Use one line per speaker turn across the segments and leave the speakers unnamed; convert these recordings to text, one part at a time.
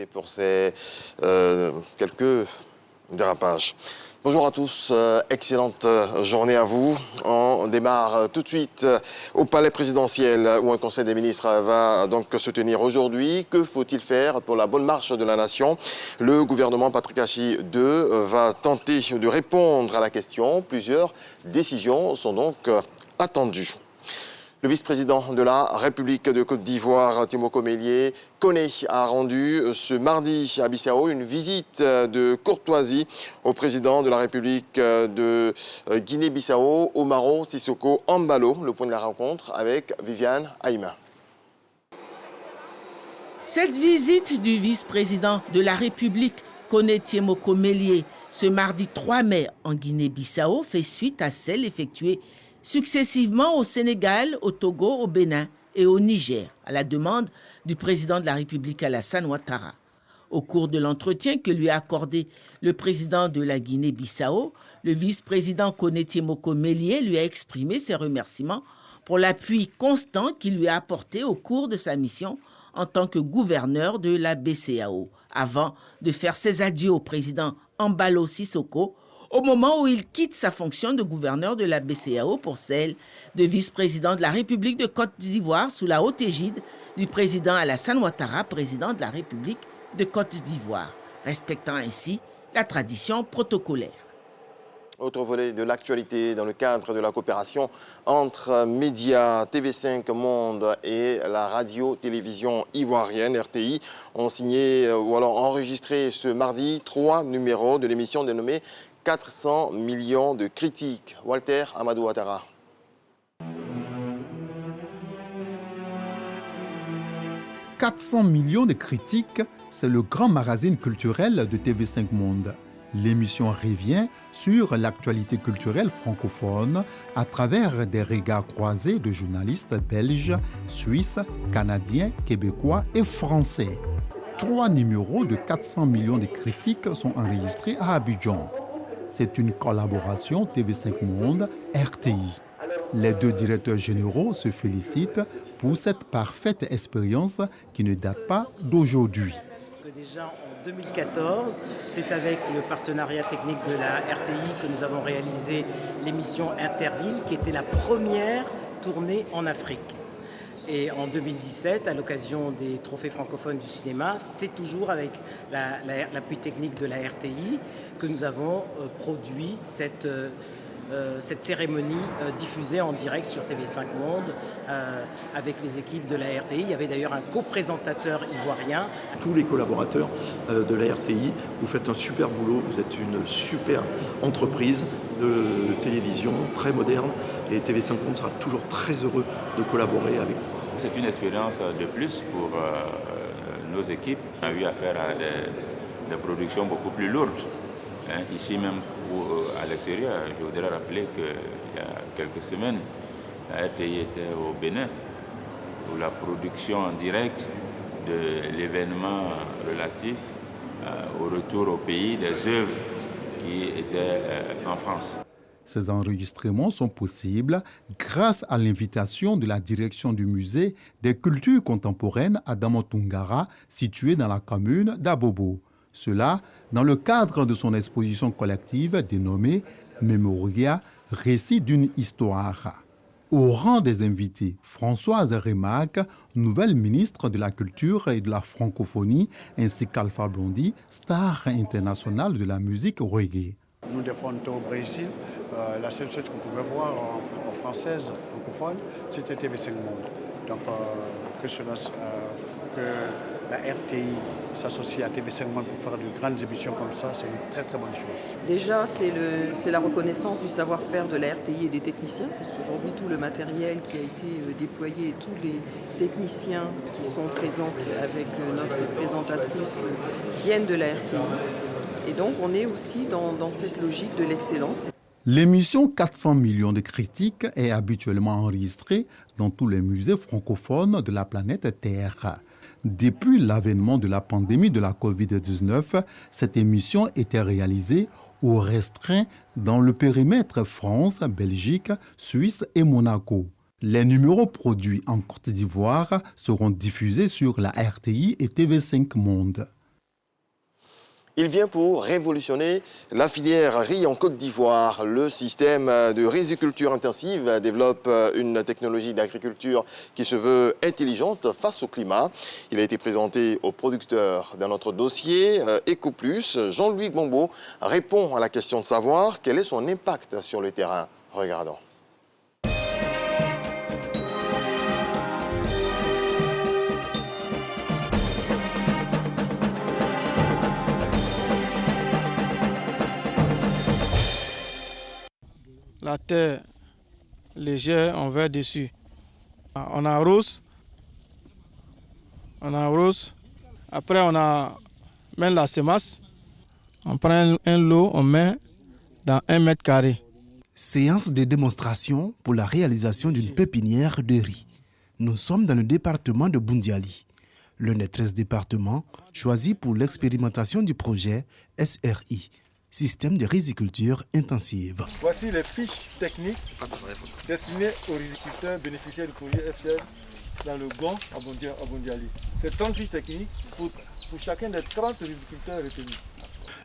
désolé pour ces quelques dérapages. Bonjour à tous, excellente journée à vous. On démarre tout de suite au palais présidentiel où un conseil des ministres va donc se tenir aujourd'hui. Que faut-il faire pour la bonne marche de la nation? Le gouvernement Patrick Achi II va tenter de répondre à la question. Plusieurs décisions sont donc attendues. Le vice-président de la République de Côte d'Ivoire, Timoko Mélié Koné, a rendu ce mardi à Bissau une visite de courtoisie au président de la République de Guinée-Bissau, Umaro Sissoco Embalo. Le point de la rencontre avec Viviane Aïma.
Cette visite du vice-président de la République, Koné Timoko Mélié, ce mardi 3 mai en Guinée-Bissau, fait suite à celle effectuée successivement au Sénégal, au Togo, au Bénin et au Niger, à la demande du président de la République Alassane Ouattara. Au cours de l'entretien que lui a accordé le président de la Guinée-Bissau, le vice-président Koné Timoko Mélié lui a exprimé ses remerciements pour l'appui constant qu'il lui a apporté au cours de sa mission en tant que gouverneur de la BCEAO, avant de faire ses adieux au président Embalo Sissoko, au moment où il quitte sa fonction de gouverneur de la BCEAO pour celle de vice-président de la République de Côte d'Ivoire sous la haute égide du président Alassane Ouattara, président de la République de Côte d'Ivoire, respectant ainsi la tradition protocolaire.
Autre volet de l'actualité dans le cadre de la coopération entre médias TV5 Monde et la radio-télévision ivoirienne RTI ont signé ou alors enregistré ce mardi 3 numéros de l'émission dénommée 400 millions de critiques. Walter Amadou Ouattara.
« 400 millions de critiques, c'est le grand magazine culturel de TV5 Monde. L'émission revient sur l'actualité culturelle francophone à travers des regards croisés de journalistes belges, suisses, canadiens, québécois et français. 3 numéros de 400 millions de critiques sont enregistrés à Abidjan. C'est une collaboration TV5 Monde, RTI. Les deux directeurs généraux se félicitent pour cette parfaite expérience qui ne date pas d'aujourd'hui.
Déjà en 2014, c'est avec le partenariat technique de la RTI que nous avons réalisé l'émission Interville, qui était la première tournée en Afrique. Et en 2017, à l'occasion des trophées francophones du cinéma, c'est toujours avec l'appui technique de la RTI que nous avons produit cette cérémonie diffusée en direct sur TV5 Monde avec les équipes de la RTI. Il y avait d'ailleurs un co-présentateur ivoirien.
Tous les collaborateurs de la RTI, vous faites un super boulot, vous êtes une super entreprise de télévision très moderne et TV5 Monde sera toujours très heureux de collaborer avec vous.
C'est une expérience de plus pour nos équipes. On a eu affaire à des productions beaucoup plus lourdes. Ici même ou à l'extérieur, je voudrais rappeler qu'il y a quelques semaines, la RTI était au Bénin pour la production en direct de l'événement relatif au retour au pays des œuvres qui étaient en France.
Ces enregistrements sont possibles grâce à l'invitation de la direction du musée des cultures contemporaines à Damotungara, situé dans la commune d'Abobo. Cela dans le cadre de son exposition collective dénommée Memoria, récit d'une histoire. Au rang des invités, Françoise Remarque, nouvelle ministre de la Culture et de la Francophonie, ainsi qu'Alpha Blondy, star internationale de la musique reggae.
Nous défendons au Brésil. La seule chose qu'on pouvait voir en française, francophone, c'était TV5 Monde. Donc que la RTI s'associe à TV5 Monde pour faire de grandes émissions comme ça, c'est une très très bonne chose.
Déjà, c'est la reconnaissance du savoir-faire de la RTI et des techniciens, parce qu'aujourd'hui tout le matériel qui a été déployé et tous les techniciens qui sont présents avec notre présentatrice viennent de la RTI. Et donc on est aussi dans cette logique de l'excellence.
L'émission 400 millions de critiques est habituellement enregistrée dans tous les musées francophones de la planète Terre. Depuis l'avènement de la pandémie de la Covid-19, cette émission était réalisée ou restreinte dans le périmètre France, Belgique, Suisse et Monaco. Les numéros produits en Côte d'Ivoire seront diffusés sur la RTI et TV5 Monde.
Il vient pour révolutionner la filière riz en Côte d'Ivoire. Le système de riziculture intensive développe une technologie d'agriculture qui se veut intelligente face au climat. Il a été présenté aux producteurs dans notre dossier EcoPlus. Jean-Louis Gbombo répond à la question de savoir quel est son impact sur le terrain. Regardons.
La terre légère, on va dessus. On arrose. Après, on met la semence. On prend un lot, on met dans 1 mètre carré.
Séance de démonstration pour la réalisation d'une pépinière de riz. Nous sommes dans le département de Boundiali, l'un des 13 départements choisis pour l'expérimentation du projet SRI, Système de riziculture intensive.
Voici les fiches techniques destinées aux riziculteurs bénéficiaires du projet SRI dans le Gon à Boundiali. C'est 30 fiches techniques pour chacun des 30 riziculteurs retenus.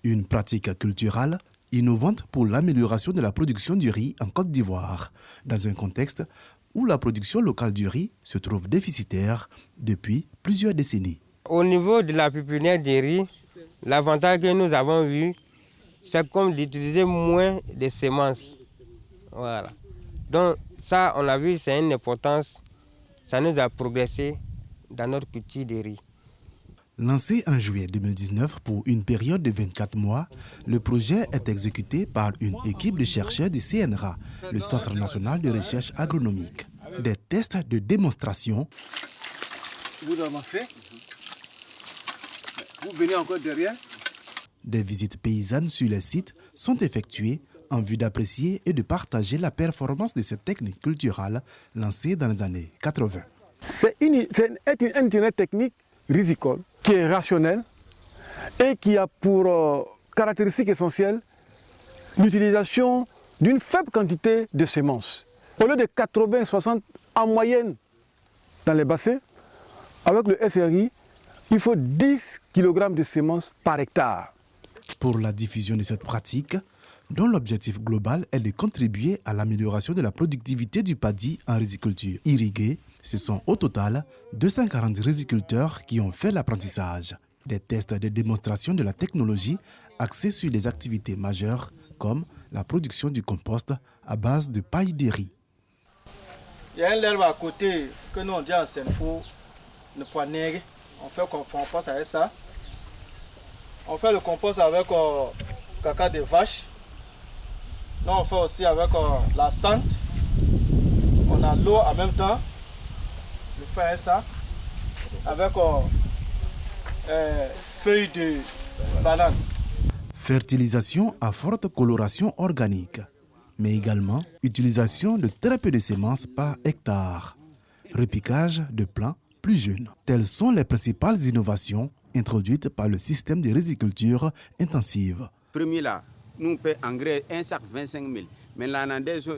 Une pratique culturelle innovante pour l'amélioration de la production du riz en Côte d'Ivoire, dans un contexte où la production locale du riz se trouve déficitaire depuis plusieurs décennies.
Au niveau de la pépinière de riz, l'avantage que nous avons eu, c'est comme d'utiliser moins de semences. Voilà. Donc ça, on a vu, c'est une importance, ça nous a progressé dans notre culture de riz.
Lancé en juillet 2019 pour une période de 24 mois, le projet est exécuté par une équipe de chercheurs du CNRA, le Centre national de recherche agronomique. Des tests de démonstration.
Vous avancez, vous venez encore derrière.
Des visites paysannes sur les sites sont effectuées en vue d'apprécier et de partager la performance de cette technique culturelle lancée dans les années 80.
C'est une technique rizicole qui est rationnelle et qui a pour caractéristique essentielle l'utilisation d'une faible quantité de semences. Au lieu de 80-60 en moyenne dans les bassins, avec le SRI, il faut 10 kg de semences par hectare.
Pour la diffusion de cette pratique, dont l'objectif global est de contribuer à l'amélioration de la productivité du paddy en riziculture irriguée, ce sont au total 240 riziculteurs qui ont fait l'apprentissage. Des tests de démonstration de la technologie axés sur des activités majeures comme la production du compost à base de paille de riz.
Il y a une herbe à côté que nous on dit en Senfo, le poignée. On fait le compost avec ça. On fait le compost avec caca de vache. Là, on fait aussi avec la sante. On a l'eau en même temps. Je fais ça avec feuilles de banane.
Fertilisation à forte coloration organique, mais également utilisation de très peu de semences par hectare. Repiquage de plants plus jeunes. Telles sont les principales innovations introduites par le système de riziculture intensive.
Premier là, nous payons engrais un sac 25 000. Mais la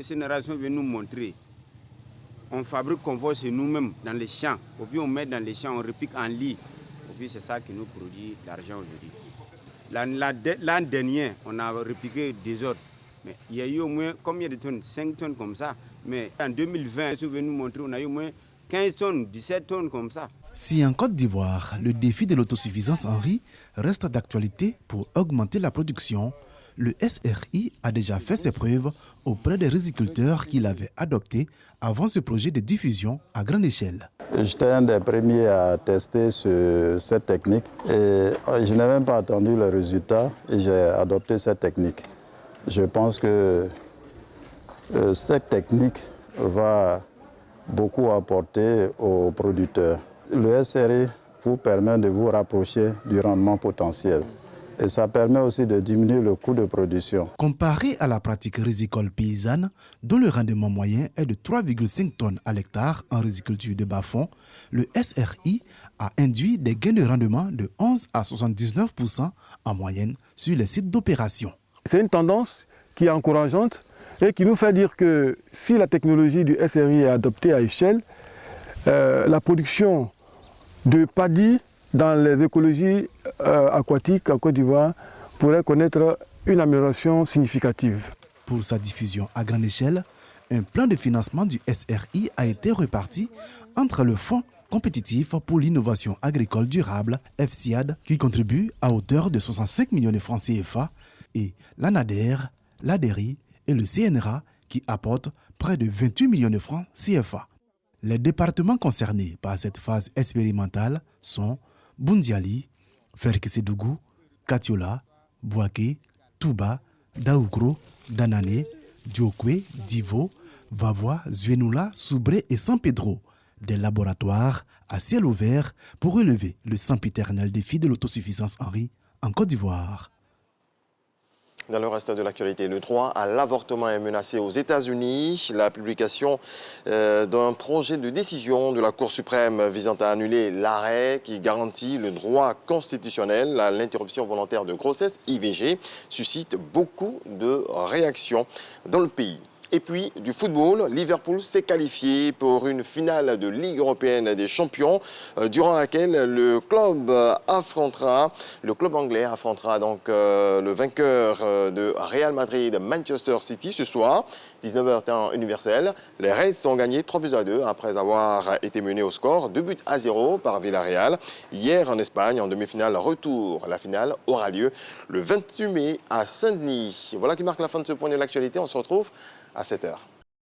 génération vient nous montrer. On fabrique compost chez nous-mêmes dans les champs. Et puis on met dans les champs, on repique en lit. Et puis c'est ça qui nous produit l'argent aujourd'hui. L'an dernier, on a repiqué des autres. Mais il y a eu au moins combien de tonnes? 5 tonnes comme ça. Mais en 2020, ils sont venus nous montrer, on a eu au moins 15 tonnes, 17 tonnes comme ça.
Si en Côte d'Ivoire, le défi de l'autosuffisance en riz reste d'actualité pour augmenter la production, le SRI a déjà fait ses preuves auprès des riziculteurs qu'il avait adoptés avant ce projet de diffusion à grande échelle.
J'étais un des premiers à tester cette technique et je n'ai même pas attendu le résultat et j'ai adopté cette technique. Je pense que cette technique va beaucoup apporter aux producteurs. Le SRI vous permet de vous rapprocher du rendement potentiel. Et ça permet aussi de diminuer le coût de production.
Comparé à la pratique rizicole paysanne, dont le rendement moyen est de 3,5 tonnes à l'hectare en riziculture de bas-fond, le SRI a induit des gains de rendement de 11 à 79% en moyenne sur les sites d'opération.
C'est une tendance qui est encourageante et qui nous fait dire que si la technologie du SRI est adoptée à échelle, la production de paddy dans les écologies aquatiques en Côte d'Ivoire pourrait connaître une amélioration significative.
Pour sa diffusion à grande échelle, un plan de financement du SRI a été reparti entre le Fonds compétitif pour l'innovation agricole durable, FCIAD, qui contribue à hauteur de 65 millions de francs CFA, et l'ANADER, l'ADERI et le CNRA, qui apportent près de 28 millions de francs CFA. Les départements concernés par cette phase expérimentale sont Bundiali, Ferkesedougou, Katiola, Bouaké, Touba, Daoukro, Danane, Diokwe, Divo, Vavois, Zuenoula, Soubré et San Pedro, des laboratoires à ciel ouvert pour relever le sempiternel défi de l'autosuffisance en riz en Côte d'Ivoire.
Dans le reste de l'actualité, le droit à l'avortement est menacé aux États-Unis. La publication d'un projet de décision de la Cour suprême visant à annuler l'arrêt qui garantit le droit constitutionnel à l'interruption volontaire de grossesse, IVG, suscite beaucoup de réactions dans le pays. Et puis, du football, Liverpool s'est qualifié pour une finale de Ligue européenne des champions, durant laquelle le club anglais affrontera donc le vainqueur de Real Madrid, Manchester City ce soir, 19h temps universel. Les Reds ont gagné 3-2 après avoir été menés au score 2-0 par Villarreal. Hier en Espagne, en demi-finale retour, la finale aura lieu le 28 mai à Saint-Denis. Voilà qui marque la fin de ce point de l'actualité. On se retrouve à 7h.